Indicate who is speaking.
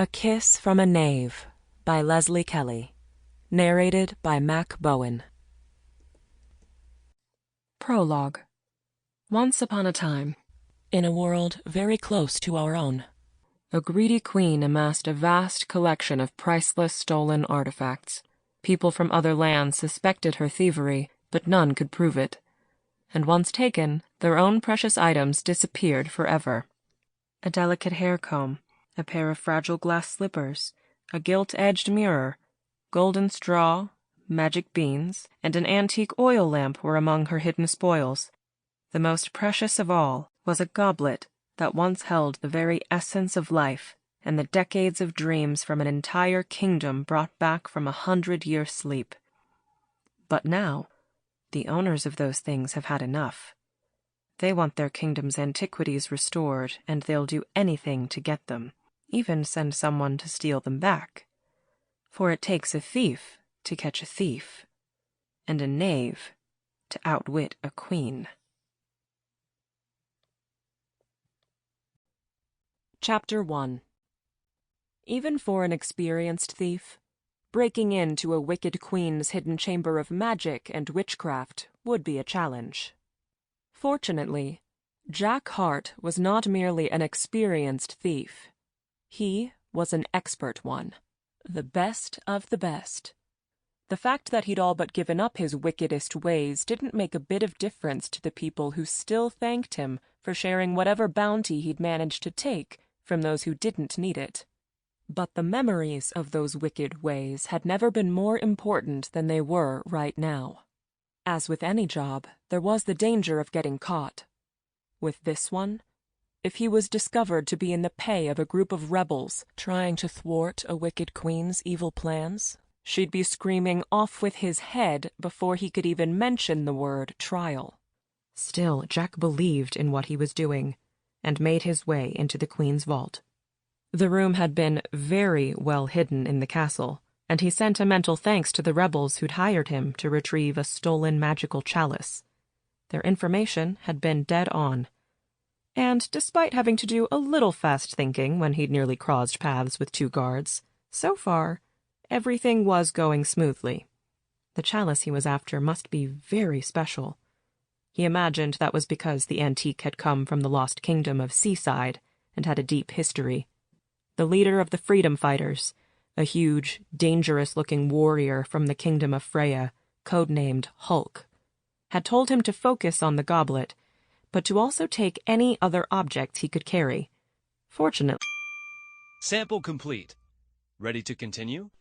Speaker 1: A Kiss from a Knave by Leslie Kelly. Narrated by Mak Bowen. Prologue. Once upon a time, in a world very close to our own, a greedy queen amassed a vast collection of priceless stolen artifacts. People from other lands suspected her thievery, but none could prove it. And once taken, their own precious items disappeared forever. A delicate hair comb, a pair of fragile glass slippers, a gilt-edged mirror, golden straw, magic beans, and an antique oil lamp were among her hidden spoils. The most precious of all was a goblet that once held the very essence of life and the decades of dreams from an entire kingdom brought back from 100-year sleep. But now, the owners of those things have had enough. They want their kingdom's antiquities restored, and they'll do anything to get them, even send someone to steal them back. For it takes a thief to catch a thief, and a knave to outwit a queen. Chapter 1. Even for an experienced thief, breaking into a wicked queen's hidden chamber of magic and witchcraft would be a challenge. Fortunately, Jack Harte was not merely an experienced thief. He was an expert one, the best of the best. The fact that he'd all but given up his wickedest ways didn't make a bit of difference to the people who still thanked him for sharing whatever bounty he'd managed to take from those who didn't need it. But the memories of those wicked ways had never been more important than they were right now. As with any job, there was the danger of getting caught. With this one, if he was discovered to be in the pay of a group of rebels trying to thwart a wicked queen's evil plans, she'd be screaming off with his head before he could even mention the word trial. Still, Jack believed in what he was doing, and made his way into the queen's vault. The room had been very well hidden in the castle, and he sent a mental thanks to the rebels who'd hired him to retrieve a stolen magical chalice. Their information had been dead on. And despite having to do a little fast thinking when he'd nearly crossed paths with 2 guards, so far, everything was going smoothly. The chalice he was after must be very special. He imagined that was because the antique had come from the lost kingdom of Seaside and had a deep history. The leader of the freedom fighters, a huge, dangerous-looking warrior from the kingdom of Freya, codenamed Hulk, had told him to focus on the goblet, but to also take any other objects he could carry. Fortunately,
Speaker 2: Sample complete. Ready to continue?